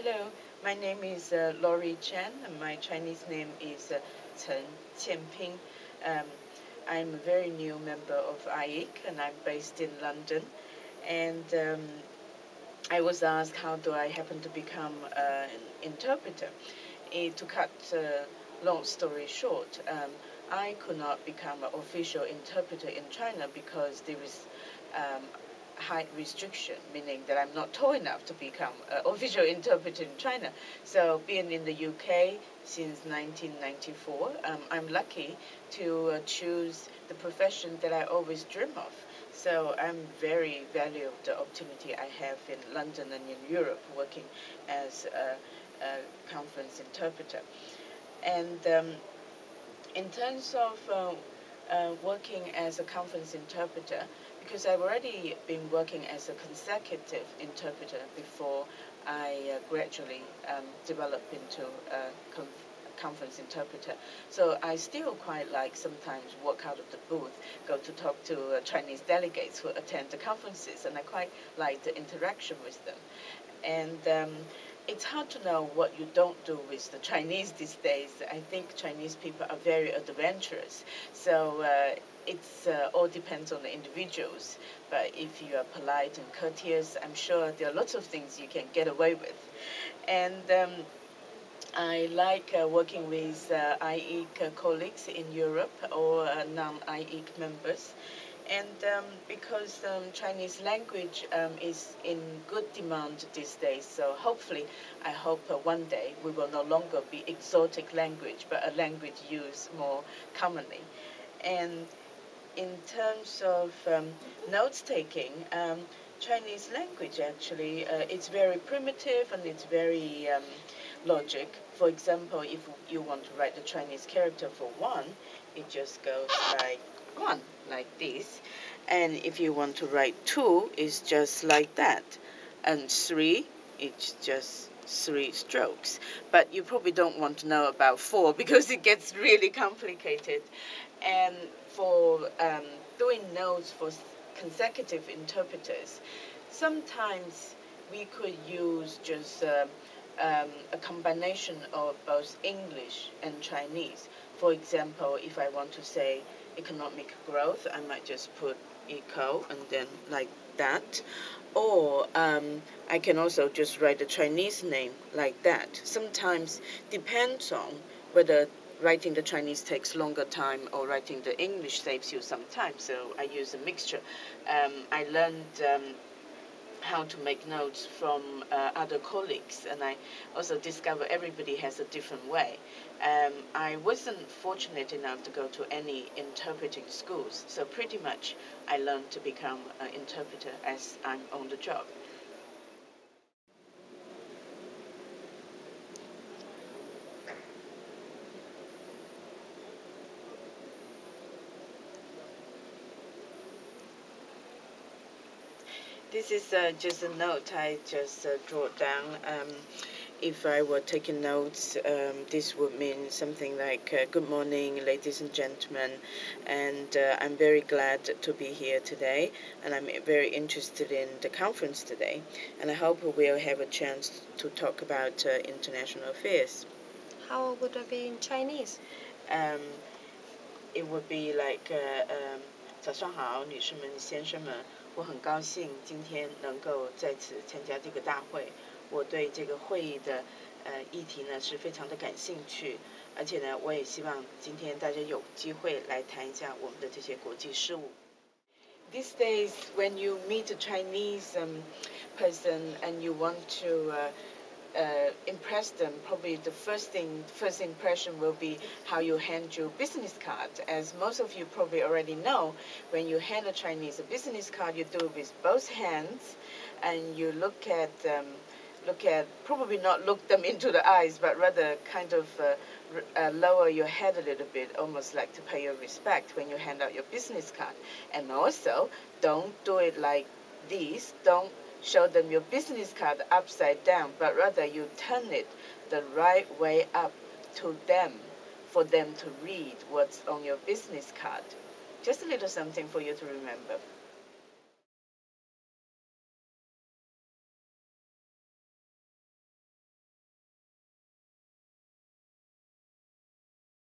Hello, my name is Laurie Chen, and my Chinese name is Chen Qianping. Um, I'm a very new member of IEC, and I'm based in London. And I was asked how do I happen to become an interpreter. To cut long story short, I could not become an official interpreter in China because there is height restriction, meaning that I'm not tall enough to become an official interpreter in China. So being in the UK since 1994, I'm lucky to choose the profession that I always dream of. So I'm very valued the opportunity I have in London and in Europe working as a conference interpreter. And in terms of working as a conference interpreter, because I've already been working as a consecutive interpreter before I gradually developed into a conference interpreter. So I still quite like sometimes walk out of the booth, go to talk to Chinese delegates who attend the conferences, and I quite like the interaction with them. And it's hard to know what you don't do with the Chinese these days. I think Chinese people are very adventurous. So it's all depends on the individuals. But if you are polite and courteous, I'm sure there are lots of things you can get away with. And I like working with IEC colleagues in Europe or non-IEC members. And because Chinese language is in good demand these days, so hopefully, I hope one day we will no longer be exotic language, but a language used more commonly. And in terms of notes taking, Chinese language actually, it's very primitive and it's very logic. For example, if you want to write the Chinese character for one, it just goes like one, like this. And if you want to write two, it's just like that. And three, it's just 3 strokes. But you probably don't want to know about 4 because it gets really complicated. And for doing notes for consecutive interpreters, sometimes we could use just a combination of both English and Chinese. For example, if I want to say economic growth, I might just put eco and then like that. Or I can also just write a Chinese name like that. Sometimes depends on whether writing the Chinese takes longer time or writing the English saves you some time. So I use a mixture. I learned how to make notes from other colleagues, and I also discovered everybody has a different way. I wasn't fortunate enough to go to any interpreting schools, so pretty much I learned to become an interpreter as I'm on the job. This is just a note I just draw down. If I were taking notes, this would mean something like, good morning, ladies and gentlemen, and I'm very glad to be here today, and I'm very interested in the conference today, and I hope we'll have a chance to talk about international affairs. How would it be in Chinese? It would be like, 早上好，女士们、先生们，我很高兴今天能够在此参加这个大会。我对这个会议的议题呢是非常的感兴趣，而且呢，我也希望今天大家有机会来谈一下我们的这些国际事务。These days, when you meet a Chinese person and you want to impress them, probably the first impression will be how you hand your business card. As most of you probably already know, when you hand a Chinese a business card, you do it with both hands, and you probably not look them into the eyes, but rather kind of lower your head a little bit, almost like to pay your respect when you hand out your business card. And also, don't do it like this. Don't show them your business card upside down, but rather you turn it the right way up to them for them to read what's on your business card. Just a little something for you to remember.